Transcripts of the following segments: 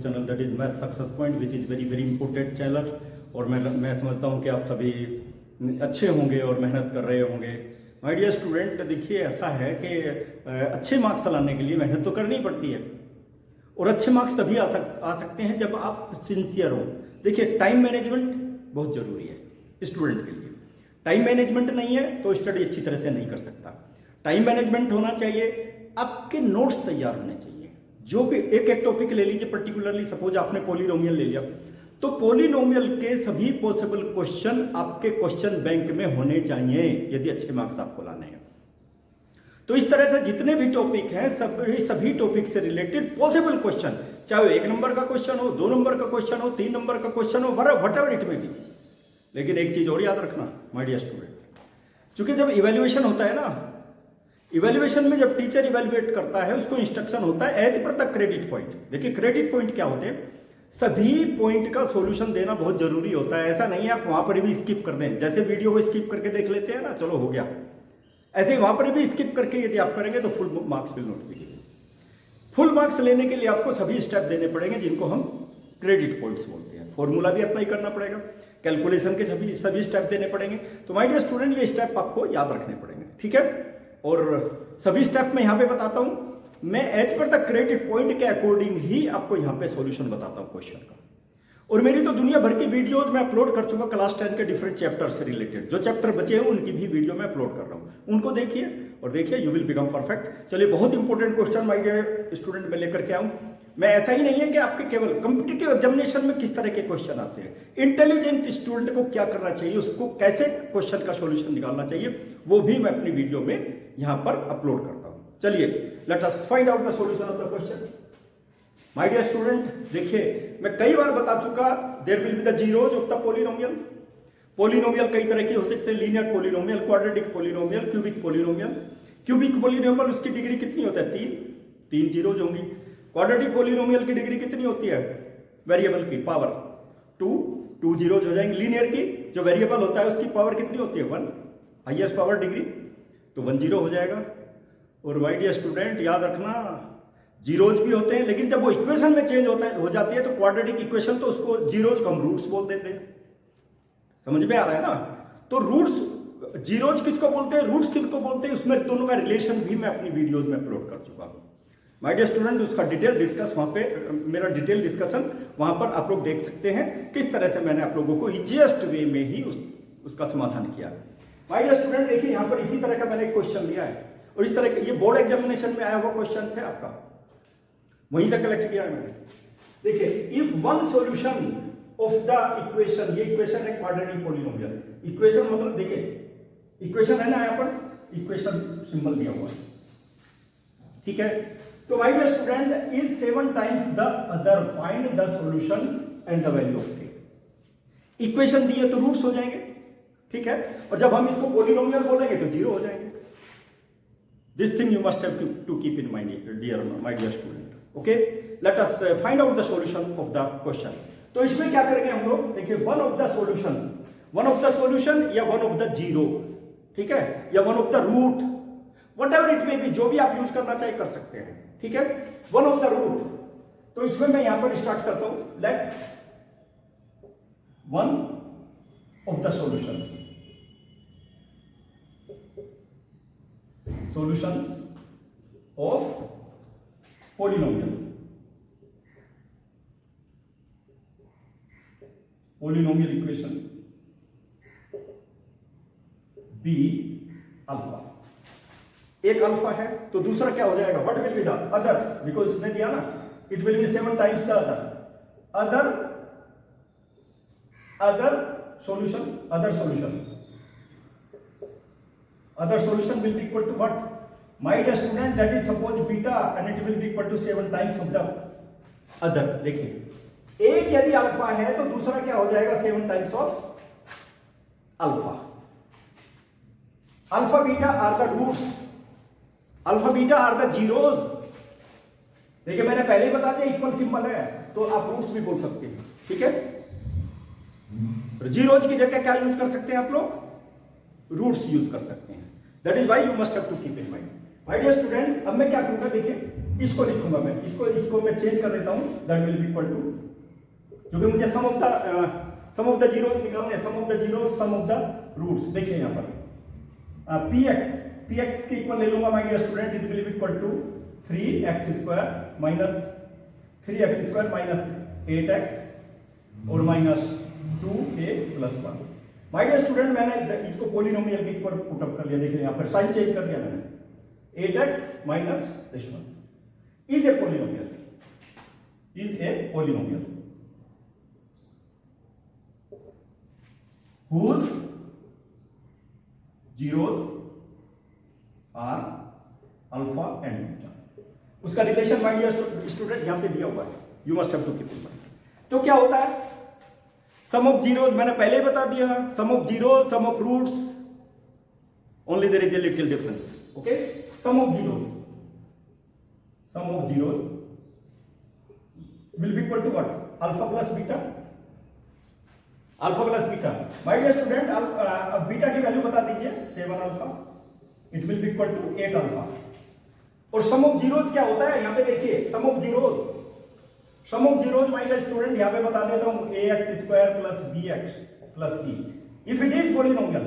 Channel that is math success point which is very very important channel. और मैं समझता हूँ कि आप सभी अच्छे होंगे और मेहनत कर रहे होंगे। माय डियर स्टूडेंट, देखिए ऐसा है कि अच्छे मार्क्स लाने के लिए मेहनत तो करनी पड़ती है और अच्छे मार्क्स तभी आ सकते हैं जब आप सिंसियर हो। देखिए टाइम मैनेजमेंट बहुत ज़रूरी है स्टूडेंट के लिए। टाइम मैनेजमेंट नहीं है तो स्टडी अच्छी तरह से नहीं कर सकता। टाइम मैनेजमेंट होना चाहिए, आपके नोट्स तैयार होने चाहिए। जो भी एक टॉपिक ले लीजिए, पर्टिकुलरली सपोज आपने पॉलिनोमियल ले लिया, तो पॉलिनोमियल के सभी पॉसिबल क्वेश्चन आपके क्वेश्चन बैंक में होने चाहिए यदि अच्छे मार्क्स आपको लाने हैं। तो इस तरह से जितने भी टॉपिक हैं सभी टॉपिक से रिलेटेड पॉसिबल क्वेश्चन, चाहे वो 1 नंबर का क्वेश्चन हो, 2 नंबर का क्वेश्चन हो, 3 नंबर का क्वेश्चन हो, व्हाटएवर इट में भी। लेकिन एक चीज और याद रखना माय डियर स्टूडेंट, क्योंकि जब इवेल्युएशन होता है ना, इवेल्युएशन में जब टीचर इवेल्युएट करता है उसको इंस्ट्रक्शन होता है as per the credit point. देखिए क्रेडिट पॉइंट क्या होते हैं, सभी पॉइंट का सॉल्यूशन देना बहुत जरूरी होता है। ऐसा नहीं है आप वहां पर भी स्किप कर दें, जैसे वीडियो को स्किप करके देख लेते हैं ना, चलो हो गया, ऐसे ही वहां पर भी स्किप करके यदि आप करेंगे तो full marks will not be given. Full marks लेने के लिए आपको सभी स्टेप देने पड़ेंगे जिनको हम क्रेडिट पॉइंट्स बोलते हैं। फॉर्मूला भी अप्लाई करना पड़ेगा, कैलकुलेशन के सभी स्टेप देने पड़ेंगे। तो माय डियर स्टूडेंट, ये स्टेप आपको याद रखने पड़ेंगे, ठीक है। और सभी स्टेप मैं यहाँ पे बताता हूँ, मैं as per the credit point के अकॉर्डिंग ही आपको यहाँ पे सॉल्यूशन बताता हूँ क्वेश्चन का। और मेरी तो दुनिया भर की वीडियोस मैं अपलोड कर चुका क्लास 10 के डिफरेंट चैप्टर से रिलेटेड। जो चैप्टर बचे हैं उनकी भी वीडियो मैं अपलोड कर रहा हूँ, उनको देखिए और देखिए यू विल बिकम परफेक्ट। चलिए, बहुत important question my dear student मैं लेकर के आऊँ। मैं ऐसा ही नहीं है कि आपके केवल कॉम्पिटिटिव एग्जामिनेशन में किस तरह के क्वेश्चन आते हैं, इंटेलिजेंट स्टूडेंट को क्या करना चाहिए, उसको कैसे क्वेश्चन का सॉल्यूशन निकालना चाहिए, वो भी मैं अपनी वीडियो में यहाँ पर अपलोड करता हूँ। चलिए, let us find out the solution of the question. My dear student, देखिए मैं कई बार बता चुका, there will be the zeros of the polynomial. Polynomial कई तरह के हो सकते हैं, linear polynomial, quadratic polynomial, cubic polynomial. Cubic polynomial उसकी डिग्री कितनी होता है, 3 जीरोज होंगी। क्वाड्रेटिक पॉलिनोमियल की डिग्री कितनी होती है, वेरिएबल की पावर 2 जीरोज हो जाएंगे। लीनियर की जो वेरिएबल होता है उसकी पावर कितनी होती है, 1, हाईएस्ट पावर डिग्री, तो 1 जीरो हो जाएगा। और माय डियर स्टूडेंट याद रखना, जीरोज भी होते हैं, लेकिन जब वो इक्वेशन में चेंज हो जाती है तो क्वाड्रेटिक इक्वेशन, तो उसको जीरोज को हम रूट्स बोल देते हैं। समझ में आ रहा है ना। तो रूट्स, जीरोज किसको बोलते हैं, रूट्स किसको बोलते हैं, उसमें दोनों का रिलेशन भी मैं अपनी वीडियोज में अपलोड कर चुका हूं माय डियर स्टूडेंट। उसका डिटेल डिस्कस वहां पे, मेरा डिटेल डिस्कशन वहां पर आप लोग देख सकते हैं किस तरह से मैंने आप लोगों को इजीएस्ट वे में ही उसका समाधान किया। माय डियर स्टूडेंट, देखिए यहां पर इसी तरह का मैंने एक क्वेश्चन लिया है और इस तरह ये बोर्ड एग्जामिनेशन में आया हुआ क्वेश्चन है आपका, वहीं से कलेक्ट किया है मैंने। देखिए, if one solution of the equation, ये इक्वेशन है क्वाड्रेटिक पॉलिनोमियल। इक्वेशन मतलब देखिए इक्वेशन है ना, यहां पर इक्वेशन सिंबल दिया हुआ है, ठीक है। तो my dear student, is 7 times the other, find the solution and the value of k। Equation दी है तो रूट्स हो जाएंगे, ठीक है। और जब हम इसको पॉलिनोमियल बोलेंगे तो जीरो हो जाएंगे। This thing you must have to keep in mind my dear student, okay. Let us find out the solution of the question. तो इसमें क्या करेंगे हम लोग, देखिए वन ऑफ द सॉल्यूशन या वन ऑफ द जीरो, ठीक है, या one of the root, whatever it may be, जो भी आप यूज करना चाहिए कर सकते हैं, ठीक है। वन ऑफ द रूट, तो इसमें मैं यहां पर स्टार्ट करता हूं, let one of the solutions of polynomial equation be alpha. एक अल्फा है तो दूसरा क्या हो जाएगा, what will be the other, because इसने दिया ना, it will be 7 times the other solution will be equal to what, my dear student, that is suppose beta and it will be equal to 7 times of the other। देखिए एक यदि alpha है तो दूसरा क्या हो जाएगा, 7 times of alpha. Alpha beta are the roots, alpha beta are the zeros. देखिए मैंने पहले ही बता दिया इक्वल सिंबल है तो आप रूट्स भी बोल सकते हैं, ठीक है। जीरोज की जगह क्या यूज कर सकते हैं आप लोग, रूट्स यूज कर सकते हैं। That is why you must have to keep in mind. My dear student, अब मैं क्या करूंगा, देखिए इसको लिखूंगा मैं, इसको मैं चेंज कर देता हूं, that will be equal to, क्योंकि मुझे सम ऑफ द जीरोस निकालने, sum of the zeros, sum of the roots. देखिए यहां पर px के इक्वल ले लूंगा my dear student, it will be equal to 3x square minus 8x और minus 2a plus 1। My dear student मैंने इसको पॉलिनोमियल के ऊपर पुट अप कर लिया। देखिए यहां पर साइन चेंज कर दिया मैंने, 8x minus this one is a polynomial, whose zeros are alpha and beta। उसका रिलेशन माय डियर स्टूडेंट यहां पे दिया हुआ है, you must have to keep in mind. तो क्या होता है, सम ऑफ जीरोस मैंने पहले ही बता दिया, sum of zeros, sum of roots, only there is a little difference. Okay, sum of zeros will be equal to what? Alpha plus beta। My dear student beta की value बता दीजिए, 7 alpha, it will be equal to 8 alpha. और sum of zeros क्या होता है, यहां पे देखिए sum of zeros my dear student यहां पे बता देता हूं, ax square plus bx plus c। If it is polynomial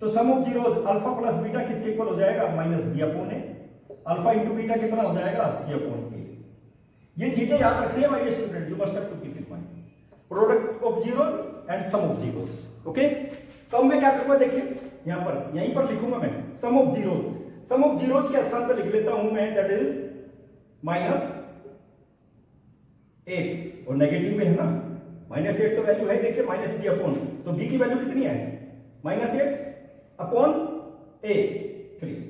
तो sum of zeros alpha plus beta किसके इक्वल हो जाएगा, minus b upon a। Alpha into beta कितना हो जाएगा, c अपॉन a। ये चीजें याद रखिए my dear student, you must have to keep in mind, product of zeros and sum of zeros. Okay, तो मैं क्या करूंगा, देखिए यहां पर, यहीं पर लिखूंगा मैं सम ऑफ जीरोस के स्थान पर लिख लेता हूं मैं, दैट इज -8 और नेगेटिव में है ना, -8 तो वैल्यू है, देखिए माइनस b अपॉन, तो b की वैल्यू कितनी है, -8 upon a 3।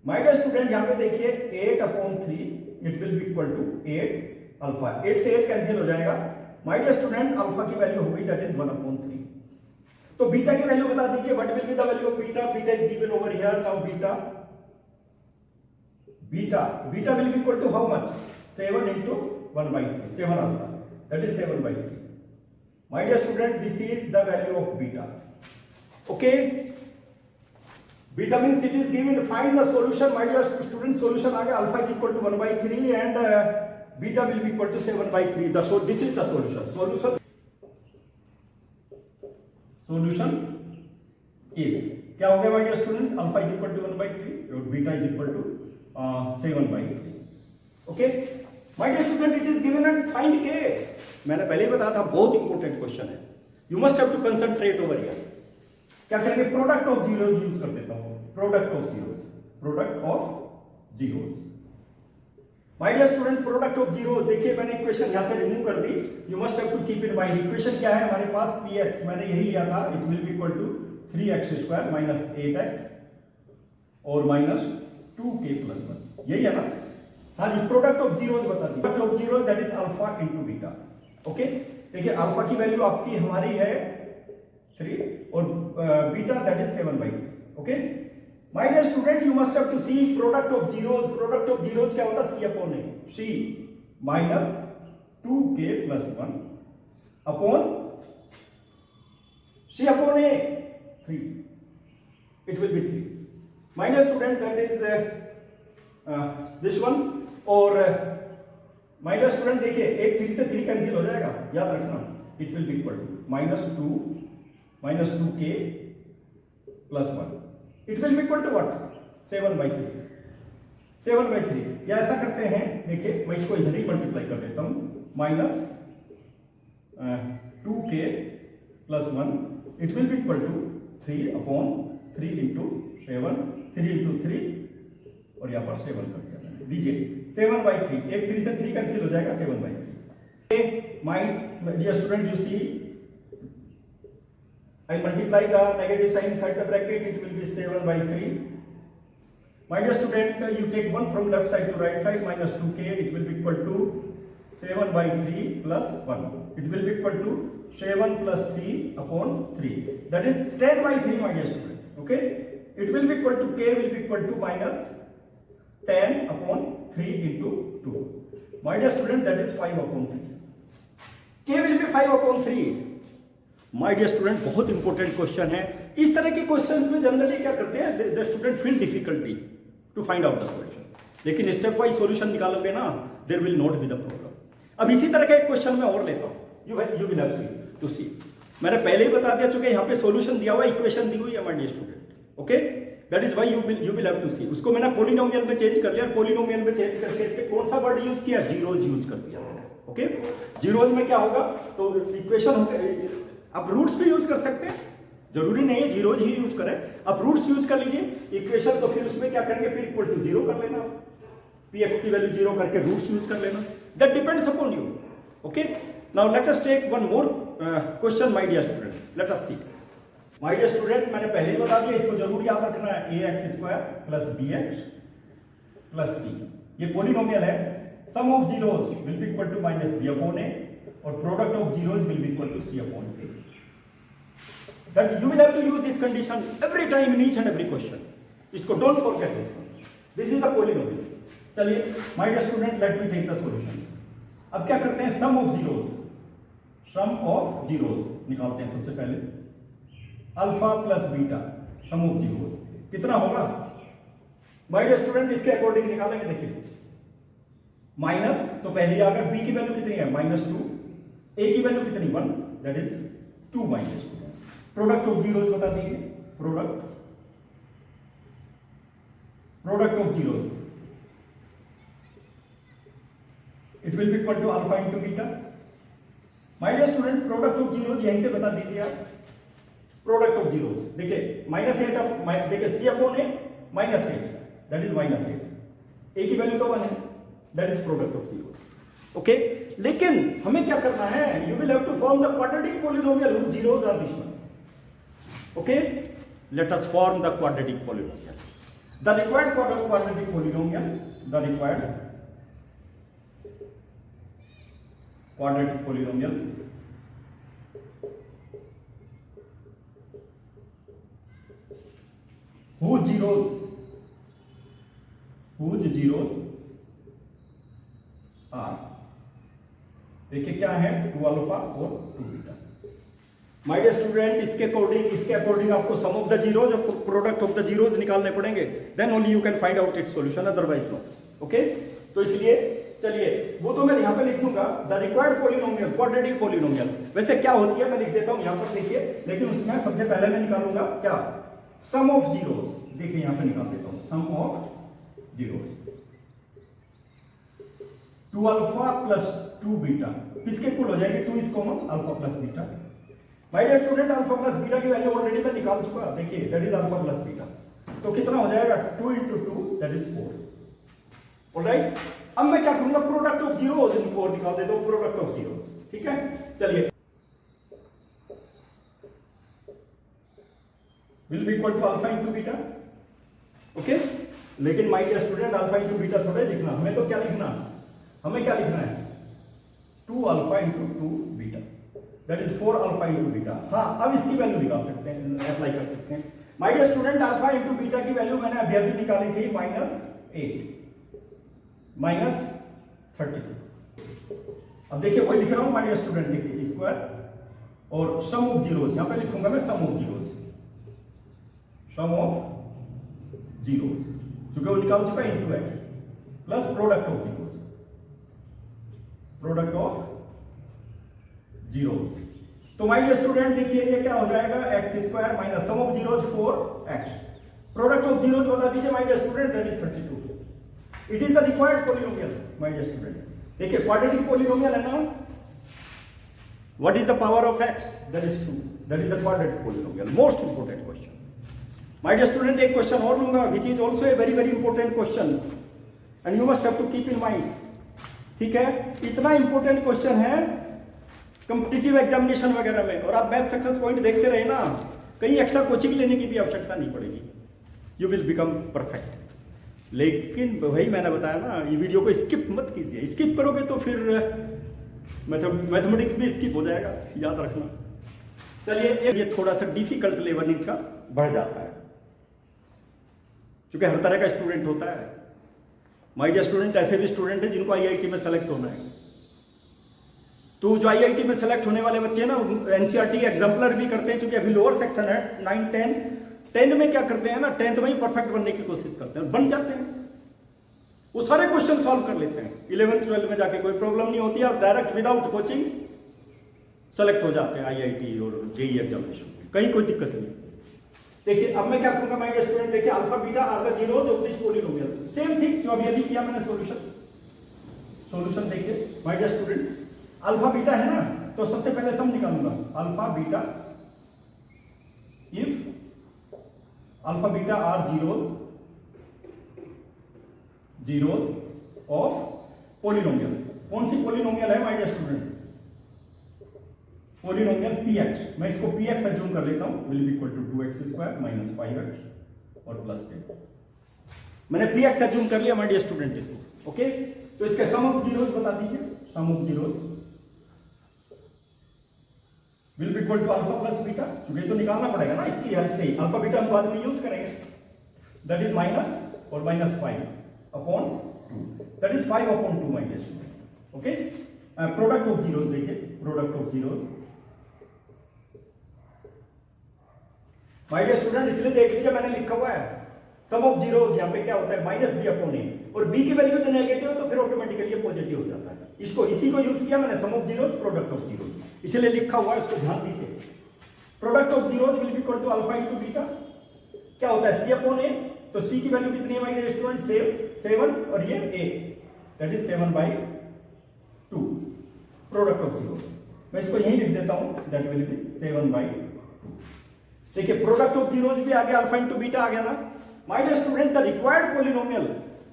My dear student यहां पे देखिए 8 upon 3 it will be equal to 8 alpha, 8 से 8 कैंसिल हो जाएगा। माय डियर स्टूडेंट अल्फा की वैल्यू होगी दैट इज 1 अपॉन 3। तो बीटा की वैल्यू बता दीजिए, what will be the value of beta is given over here. Now beta will be equal to how much, 7 into 1/3, 7 alpha, that is 7/3। My dear student this is the value of beta. Okay, beta means it is given, find the solution. My dear student solution आ गया, alpha is equal to 1/3 and beta will be equal to 7/3। This is the solution is क्या हो गया my dear student, alpha is equal to 1/3 और beta is equal to 7/3। Okay my dear student, it is given and find k. मैंने पहले ही बताया था, बहुत इंपॉर्टेंट क्वेश्चन है, you must have to concentrate over here. क्या करेंगे, प्रोडक्ट ऑफ जीरोस यूज कर देता हूं, product of zeros. My dear student product of zeros, देखिए मैंने इक्वेशन यहां से रिमूव कर दी, you must have to keep in mind. Equation क्या है हमारे पास, px मैंने यही लिया था, it will be equal to 3x square minus 8x और माइनस 2k प्लस 1, यही है ना। हाँ जी, प्रोडक्ट ऑफ जीरोस बता दी, product of zeros that is alpha into beta. Okay, देखिए अल्फा की वैल्यू आपकी हमारी है 3 और beta that is 7/3। Okay my dear student, you must have to see product of zeros क्या होता है, c upon a, c minus 2k plus 1 upon c upon a 3, it will be 3। My dear student that is this one. और my dear student देखिए, एक 3 से 3 cancel हो जाएगा, याद रखना, it will be equal to -2k plus 1, it will be equal to what, 7/3। या ऐसा करते हैं, देखिए मैं इसको इधर ही मल्टीप्लाई कर देता हूं, -2k plus 1 it will be equal to 3 upon 3 into 7, 3 into 3 और यहां पर 7 कर दिया मैंने, दीजिए 7/3, एक 3 से 3 कैंसिल हो जाएगा, 7/3। My dear student you see, I multiply the negative sign inside the bracket, it will be 7/3. My dear student, you take 1 from left side to right side, minus 2k, it will be equal to 7/3 plus 1. It will be equal to 7 plus 3 upon 3. That is 10/3, my dear student. Okay? It will be equal to, k will be equal to minus 10 upon 3 into 2. My dear student, that is 5 upon 3. K will be 5 upon 3. My dear student, बहुत important question है। इस तरह के questions में generally क्या करते हैं, the student feel difficulty to find out the solution. लेकिन स्टेप वाइज सॉल्यूशन निकालोगे ना, there will not be the problem. अब इसी तरह का एक क्वेश्चन मैं और लेता हूँ, यू विल हैव टू सी। मैंने पहले ही बता दिया, चूंकि यहाँ पे सॉल्यूशन दिया हुआ, इक्वेशन दी हुई है my dear student, okay, that is why you will have to see. उसको मैंने पॉलिनोमियल में चेंज कर लिया, पॉलिनोमियल में चेंज करके कौन सा वर्ड यूज किया, जीरोज यूज कर दिया मैंने, ओके। जीरोज में क्या होगा, तो इक्वेशन होगा, आप रूट्स भी यूज कर सकते हैं, जरूरी नहीं है जीरोज ही यूज करें, आप रूट्स यूज कर लीजिए इक्वेशन, तो फिर उसमें क्या करेंगे, फिर इक्वल टू जीरो कर लेना, px की वैल्यू जीरो करके रूट्स यूज कर लेना, that depends upon you, okay. Now let us take one more question my dear student, let us see. My dear student, मैंने पहले ही बता दिया, इसको जरूर याद रखना है, ax² plus bx plus c, ये पॉलिनोमियल है। Sum of zeros will be equal to minus b upon a और product of zeros will be equal to c upon a। That you will have to use this condition every time in each and every question, इसको don't forget this one, this is the polynomial. चलिए my dear student, let me take the solution. अब क्या करते हैं, सम of zeros, sum of zeros निकालते हैं सबसे पहले, alpha plus beta, sum of zeros कितना होगा माय डियर स्टूडेंट, इसके अकॉर्डिंग निकालेंगे। देखिए माइनस, तो पहले अगर b की वैल्यू कितनी है, -2, a की वैल्यू कितनी, 1, that is 2 minus 2। Product of zeros बता दीजिए, product of zeros, it will be equal to alpha into beta. My dear student, product of zeros यहीं से बता दीजिए आप, प्रोडक्ट ऑफ जीरोज देखिए -8 ऑफ, देखिए c upon a -8, that is -8, a की वैल्यू तो 1 है, that is product of zeros, okay. लेकिन हमें क्या करना है, you will have to form the quadratic polynomial which zeros are this one, okay. Let us form the quadratic polynomial, the required quadratic polynomial, the required quadratic polynomial whose zeros are, देखिए क्या है, 2 alpha और 2 beta. My dear student, इसके according आपको sum of the zeros और product of the zeros निकालने पड़ेंगे, then only you can find out its solution, otherwise no, okay. तो इसलिए चलिए वो तो मैं यहां पे लिख दूंगा, the required polynomial, quadratic polynomial. वैसे क्या होती है मैं लिख देता हूं यहां पर, देखिए, लेकिन उसमें सबसे पहले मैं निकालूंगा क्या, सम ऑफ जीरोज। देखिए यहां पे निकाल देता हूं, sum of zeros, 2 alpha plus 2 beta, किसके इक्वल हो जाएगी, 2 is common, alpha plus beta. My dear student, alpha plus beta की वैल्यू ऑलरेडी मैं निकाल चुका, देखिए that is alpha plus beta, तो कितना हो जाएगा, 2 into 2 दैट इज 4, ऑलराइट। अब मैं क्या करूंगा, प्रोडक्ट ऑफ जीरोज और निकाल देता हूं, प्रोडक्ट ऑफ जीरोज, ठीक है। चलिए will be equal to alpha into beta, okay. लेकिन my dear student, alpha into beta थोड़े लिखना, हमें तो क्या लिखना, हमें क्या लिखना है, 2 alpha into 2 beta, that is 4 alpha into beta. हाँ, अब इसकी वैल्यू निकाल सकते हैं, अप्लाई कर सकते हैं। My dear student, alpha into beta की वैल्यू मैंने अभी निकाली थी, -8 -32। अब देखिए वही लिख रहा हूं माय डियर स्टूडेंट, देखिए स्क्वायर और सम ऑफ जीरोज, यहां पे लिखूंगा मैं sum of zeros, sum of zeros, क्योंकि वो निकाल चुका है, into x plus product of zeros, product of zeros. तो माय डियर स्टूडेंट देखिए ये क्या हो जाएगा, x² minus sum of zeros 4x, product of zeros बता दीजिए my dear student, that is 32। It is the required polynomial my dear student. देखिए quadratic polynomial है ना, what is the power of x, that is 2, that is the quadratic polynomial, most important question. My dear student, एक question और लूंगा which is also a very very important question and you must have to keep in mind, ठीक है। इतना important question है competitive examination वगैरह में, और आप मैथ सक्सेस पॉइंट देखते रहे ना, कहीं एक्स्ट्रा कोचिंग लेने की भी आवश्यकता नहीं पड़ेगी, यू विल बिकम परफेक्ट। लेकिन वही मैंने बताया ना, ये वीडियो को स्किप मत कीजिए, स्किप करोगे तो फिर मैथमेटिक्स भी स्किप हो जाएगा, याद रखना। चलिए ये थोड़ा सा डिफिकल्ट लेवल इनका बढ़ जाता है, क्योंकि हर तरह का स्टूडेंट होता है। माय डियर स्टूडेंट, ऐसे भी स्टूडेंट है जिनको आईआईटी में सेलेक्ट होना है, तो जो आईआईटी में सेलेक्ट होने वाले बच्चे हैं ना, एनसीईआरटी एग्जाम्पलर भी करते हैं, क्योंकि अभी लोअर सेक्शन है 9, 10 में क्या करते हैं ना, 10th में ही परफेक्ट बनने की कोशिश करते हैं, बन जाते हैं। वो सारे क्वेश्चन सॉल्व कर लेते हैं। 11th 12th में जाके कोई प्रॉब्लम नहीं होती है और डायरेक्ट विदाउट कोचिंग सेलेक्ट हो जाते हैं आईआईटी और जेईई एग्जामिनेशन में, कहीं कोई दिक्कत नहीं। देखिए अब मैं क्या करूंगा माय डियर स्टूडेंट, देखिए alpha beta are the zeros of this polynomial, same thing जो अभी किया मैंने सॉल्यूशन देखिए my dear student, alpha beta है ना, तो सबसे पहले सम निकालूंगा, alpha beta if alpha beta are zeros of polynomial. कौन सी पॉलिनोमियल है my dear student? Polynomial px। मैं इसको px अज्यूम कर लेता हूं, will be equal to 2x² minus 5x और प्लस 10। मैंने px अज्यूम कर लिया माय डियर स्टूडेंट इसको, ओके। तो इसके सम ऑफ जीरोस बता दीजिए, sum of zeros will be equal to alpha plus beta, क्योंकि तो निकालना पड़ेगा ना इसकी हेल्प से, अल्फा बीटा हम बाद में यूज करेंगे, दैट इज माइनस और minus 5 upon 2, that is 5 upon 2 my dear student, okay. Product of zeros देखिए, product of zeros my dear student, इसलिए देख लीजिए मैंने लिखा हुआ है सम ऑफ जीरोस, यहां पे क्या होता है माइनस बी अपॉन ए, और बी की वैल्यू तो नेगेटिव है तो फिर ऑटोमेटिकली पॉजिटिव हो जाता है। इसको इसी को यूज किया मैंने, sum of zeros product of zeros, इसलिए लिखा हुआ है, इसको ध्यान दीजिए। Product of zeros will be equal to alpha into beta, क्या होता है सी अपॉन ए, तो सी की वैल्यू कितनी है माय डियर स्टूडेंट 7 और ये a, that is 7/2 product of zeros. मैं इसको यहीं लिख देता हूं, दैट विल बी 7/2। देखिए प्रोडक्ट ऑफ जीरोस भी आ गया, अल्फा इनटू बीटा आ गया ना my dear student. The required polynomial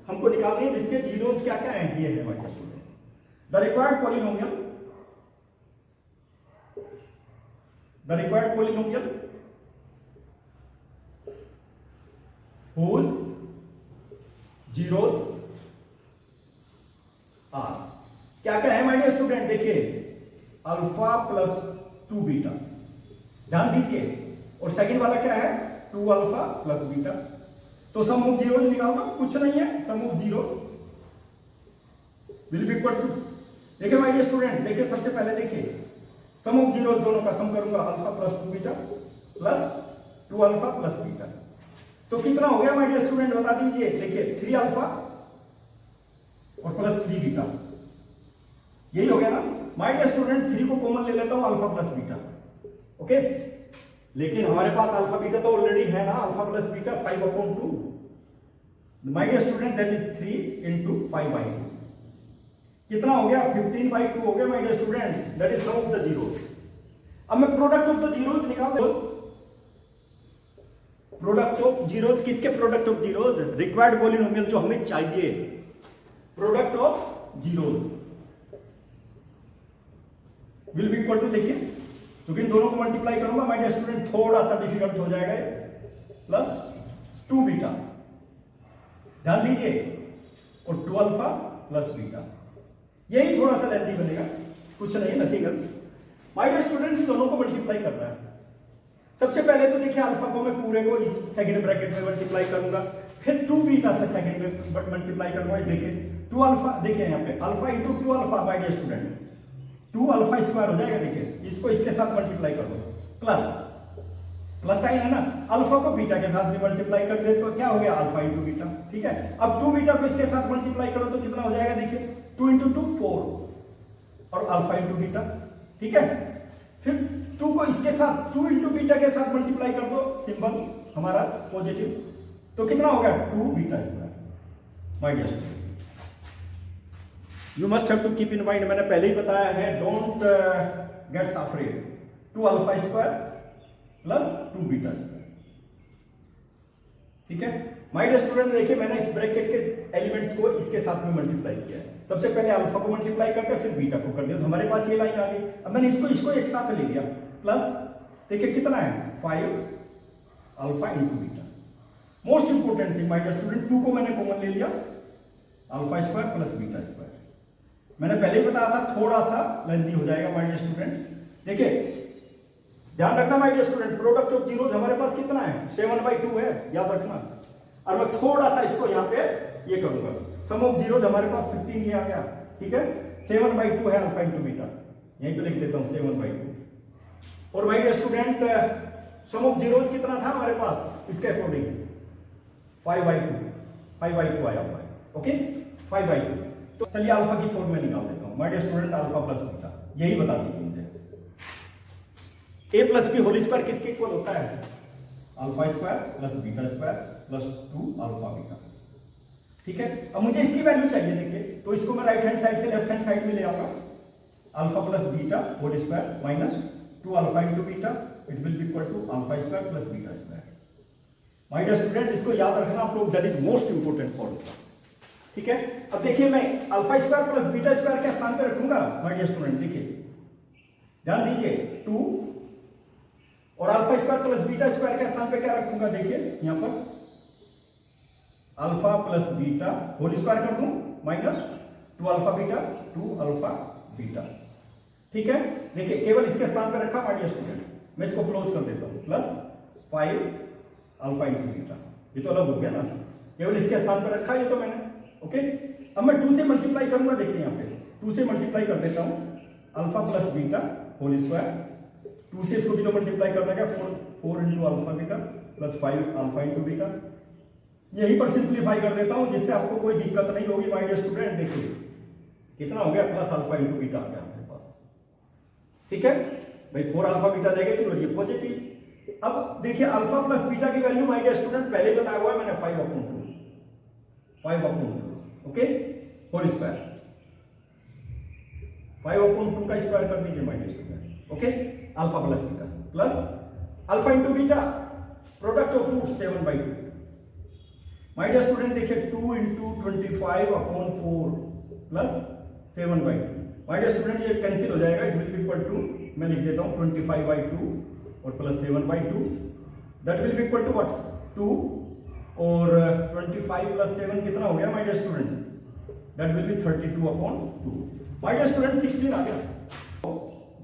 हमको निकालनी है जिसके जीरोस क्या क्या है, ये है my dear student, the required polynomial, the required polynomial whose zeros are, क्या क्या है माय डियर स्टूडेंट, देखिए अल्फा प्लस 2 बीटा, ध्यान दीजिए, और सेकंड वाला क्या है 2 अल्फा प्लस बीटा। तो सम ऑफ जीरोस निकाल दो, कुछ नहीं है, sum of zero will be equal to, देखिए माय डियर स्टूडेंट, देखिए सबसे पहले देखिए सम ऑफ जीरोस दोनों का सम करूंगा, alpha plus 2 beta plus 2 alpha plus beta, तो कितना हो गया माय डियर स्टूडेंट बता दीजिए। देखिए 3 अल्फा और प्लस 3 बीटा, यही हो गया ना माय डियर स्टूडेंट। 3 को कॉमन ले लेता हूं, अल्फा प्लस बीटा, ओके। लेकिन हमारे पास अल्फा बीटा तो ऑलरेडी है ना, alpha plus beta 5/2 my dear student, that is 3 into 5/2, कितना हो गया 15/2 हो गया my dear student, that is sum of the zeros. अब मैं प्रोडक्ट ऑफ द जीरोस निकाल दो, प्रोडक्ट ऑफ जीरोस, किसके product of zeros, required polynomial जो हमें चाहिए, product of zeros will be equal to, देखिए क्योंकि इन दोनों को मल्टीप्लाई करूंगा माय डियर स्टूडेंट, थोड़ा सा डिफिकल्ट हो जाएगा, प्लस 2 बीटा, ध्यान दीजिए, और 2 अल्फा प्लस बीटा, यही थोड़ा सा लेंथी बनेगा, कुछ नहीं, nothing else. My dear students दोनों को मल्टीप्लाई करना है। सबसे पहले तो देखिए अल्फा को मैं पूरे को इस सेकंड ब्रैकेट में मल्टीप्लाई करूंगा, फिर 2 बीटा से सेकंड में मल्टीप्लाई करूंगा। देखिए 2 अल्फा, देखिए यहाँ पे alpha into 2 alpha my dear student 2 alpha square हो जाएगा। देखिए इसको इसके साथ मल्टीप्लाई कर दो, प्लस साइन है ना, अल्फा को बीटा के साथ भी मल्टीप्लाई कर दे तो क्या हो गया अल्फा इंटू बीटा, ठीक है। अब 2 बीटा को इसके साथ मल्टीप्लाई करो तो कितना हो जाएगा, देखिए 2 इंटू 2 4 और अल्फा इंटू बीटा, ठीक है। फिर 2 को इसके साथ 2 इंटू बीटा के साथ मल्टीप्लाई कर दो, सिंबल हमारा पॉजिटिव, तो कितना हो गया 2 beta square my dear student. You must have to keep in mind, मैंने पहले ही बताया है, don't gets afraid, 2 alpha square plus 2 beta square, ठीक है माय डियर स्टूडेंट। देखिए मैंने इस ब्रैकेट के एलिमेंट्स को इसके साथ में मल्टीप्लाई किया है, सबसे पहले अल्फा को मल्टीप्लाई करके फिर बीटा को कर दिया, तो हमारे पास ये लाइन आ गई। अब मैंने इसको एक साथ ले लिया, प्लस देखिए कितना है 5 alpha into beta. Most important thing my dear student, 2 को मैंने कॉमन ले लिया, alpha square plus beta square, मैंने पहले ही बताया था थोड़ा सा लेंथी हो जाएगा माय डियर स्टूडेंट। देखिए ध्यान रखना my dear student, product of zeros हमारे पास कितना है 7/2 है, याद रखना। और मैं थोड़ा सा इसको यहाँ पे ये करूंगा, सम ऑफ जीरोस हमारे पास 15 ये आ गया, ठीक है। 7/2 है अल्फा इंटू बीटा, यहीं पे लिख देता हूँ 7/2। और my dear student sum of zeros कितना था हमारे पास, इसके अकॉर्डिंग 5/2 आया हुआ है, ओके। 5/2। तो चलिए अल्फा की फॉर्म में निकाल देता हूं। My dear student, alpha plus beta यही बता दीजिए मुझे। a plus b whole square किसके इक्वल होता है? Alpha square plus beta square plus 2 alpha beta. ठीक है, अब मुझे इसकी वैल्यू चाहिए। देखिए, तो इसको मैं राइट हैंड साइड से लेफ्ट हैंड साइड में ले आऊंगा। Alpha plus beta whole square minus 2 alpha into beta, it will be equal to alpha square plus beta square. My dear student, इसको याद रखना आप लोग, that is most important formula. ठीक है, अब देखिए मैं alpha square plus beta square के स्थान पे रखूंगा। माय डियर स्टूडेंट देखिए, ध्यान दीजिए, 2 और alpha square plus beta square के स्थान पे क्या रखूंगा? देखिए यहां पर alpha plus beta whole square कर दूं minus 2 alpha beta 2 alpha beta. ठीक है, देखिए केवल इसके स्थान पे रखा। माय डियर स्टूडेंट, मैं इसको क्लोज कर देता हूं, प्लस 5 अल्फा इंटू बीटा। ये तो अलग हो गया ना, केवल इसके स्थान पे रखा ये तो मैंने। ओके, अब मैं 2 से मल्टीप्लाई करूंगा। देखिए यहां पे 2 से मल्टीप्लाई कर देता हूं, alpha plus beta whole square, 2 से इसको भी तो मल्टीप्लाई करना है, 4 into alpha beta plus 5 alpha into beta. यहीं पर सिंप्लीफाई कर देता हूं जिससे आपको कोई दिक्कत नहीं होगी। माय डियर स्टूडेंट देखिए कितना हो गया, प्लस अल्फा इंटू बीटा आ गया आपके पास। ठीक है भाई, 4 अल्फा बीटा नेगेटिव और ये पॉजिटिव। अब देखिए अल्फा प्लस बीटा की वैल्यू माय डियर स्टूडेंट पहले बताया हुआ है मैंने, 5/2 ओके, होल स्क्वायर 5/2 का स्क्वायर कर दीजिए my dear student. Okay, alpha plus beta plus alpha into beta, product of root 7/2। My dear student देखिए 2 into 25/4 plus 7/2। My dear student ये कैंसिल हो जाएगा, it will be equal to, मैं लिख देता हूं 25/2 और plus 7/2, that will be equal to what? 2 और 25 प्लस 7 कितना हो गया my dear student? That will be 32/2। My dear student 16 आ गया।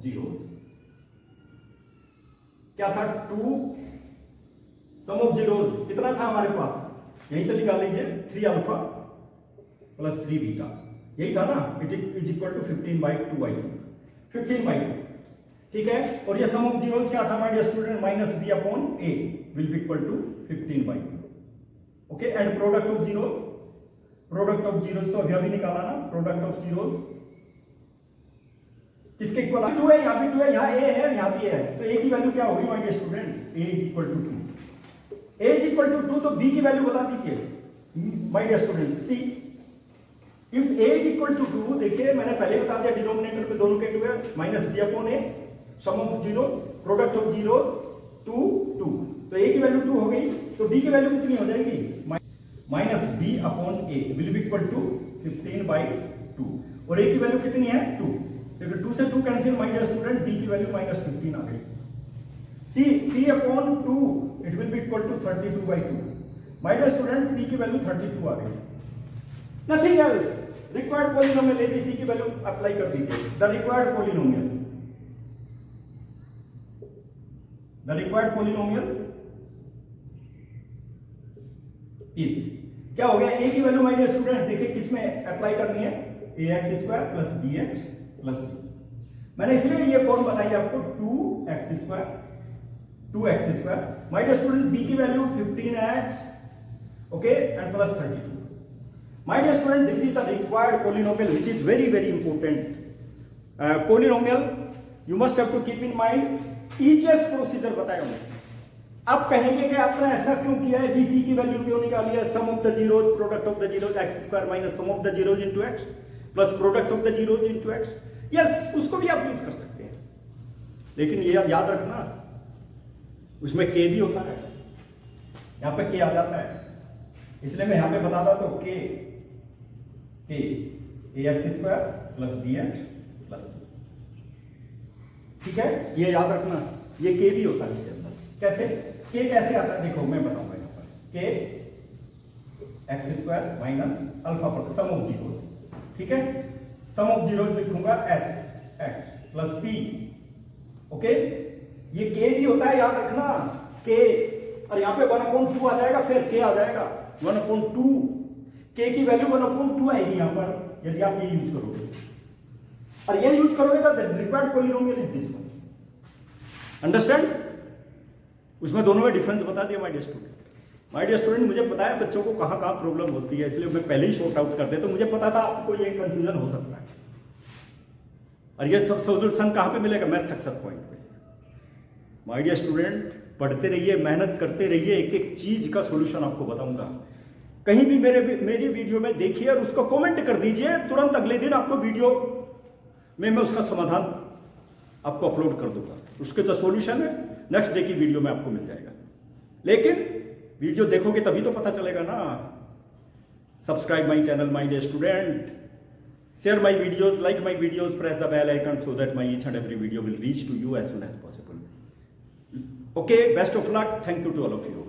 जीरो क्या था? 2 सम ऑफ जीरोस कितना था हमारे पास? यहीं से निकाल लीजिए, 3 अल्फा प्लस 3 बीटा, यही था ना। It is equal to 15/2 I think, 15/2। ठीक है, और ये सम ऑफ जीरोस क्या था my dear student? Minus b upon a will be equal to 15/2। Okay, and product of zeros, product of zeros तो अभी निकाला ना। प्रोडक्ट ऑफ जीरोस किसके इक्वल? 2 है, यहाँ भी 2 है, यहाँ a है, यहाँ भी है, तो a की वैल्यू क्या होगी my dear student? a is equal to 2। a is equal to 2, तो b की वैल्यू बता दीजिए my dear student. See if a is equal to 2, देखिए मैंने पहले बता दिया डिनोमिनेटर पे दोनों के 2 है, minus b upon a, sum of zero, product of zero 2 2, तो a की वैल्यू 2 हो गई, तो b की वैल्यू कितनी हो जाएगी? Minus b upon a will be equal to 15/2, और a की वैल्यू कितनी है? 2। देखो 2 से 2 cancel my dear student, b की वैल्यू माइनस 15 आ गई। c upon 2 it will be equal to 32/2। My dear student c की वैल्यू 32 आ गई। Nothing else, required polynomial abc की वैल्यू अप्लाई कर दीजिए। द रिक्वायर्ड पॉलिनोमियल इज, क्या हो गया? a की वैल्यू माय डियर स्टूडेंट देखिए किस में अप्लाई करनी है? ax² plus bx plus c। मैंने इसलिए ये फॉर्म बनाई आपको 2x²। My dear student b की value 15x, okay, and plus 32। My dear student, this is the required polynomial which is very very important polynomial. You must have to keep in mind easiest procedure बताया मैंने। आप कहेंगे कि आपने ऐसा क्यों किया है, bc की वैल्यू क्यों निकाली है? Sum of the zeros, product of the zeros, x² minus sum of the zeros into x plus product of the zeros into x। Yes, उसको भी आप यूज कर सकते हैं, लेकिन ये याद रखना उसमें k भी होता है, यहां पे k आ जाता है, इसलिए मैं यहां पे बताता तो k ax² plus bx plus, ठीक है, ये याद रखना, ये k भी होता है इसके अंदर। कैसे k कैसे आता है देखो मैं बताऊंगा। यहां पर k x² माइनस अल्फा पर सम ऑफ जीरोस, ठीक है, सम ऑफ जीरोस लिखूंगा s x plus p, okay. ये k भी होता है, याद रखना k, और यहाँ पे 1/2 आ जाएगा, फिर k आ जाएगा 1/2, k की वैल्यू 1/2 आएगी यहाँ पर, यदि आप ये यूज करोगे, और ये यूज करोगे तो the required polynomial is this one. Understand? उसमें दोनों में डिफरेंस बता दिया my dear student. My dear student, मुझे पता है बच्चों को कहाँ कहाँ प्रॉब्लम होती है, इसलिए मैं पहले ही शॉर्ट आउट कर दे, तो मुझे पता था आपको ये कंफ्यूजन हो सकता है। और ये सब सोल्यूशन कहाँ पे मिलेगा? मैथ सक्सेस पॉइंट पे। माय डियर स्टूडेंट, पढ़ते रहिए, मेहनत करते रहिए, एक एक चीज का सोल्यूशन आपको बताऊंगा। कहीं भी मेरी वीडियो में देखिए और उसको कमेंट कर दीजिए, तुरंत अगले दिन आपको वीडियो में मैं उसका समाधान आपको अपलोड कर दूंगा। उसके जो सॉल्यूशन है नेक्स्ट डे की वीडियो में आपको मिल जाएगा। लेकिन वीडियो देखोगे तभी तो पता चलेगा ना। Subscribe my channel my dear student, share my videos, like my videos, press the bell icon so that my each and every video will reach to you as soon as possible. Okay, best of luck. Thank you to all of you.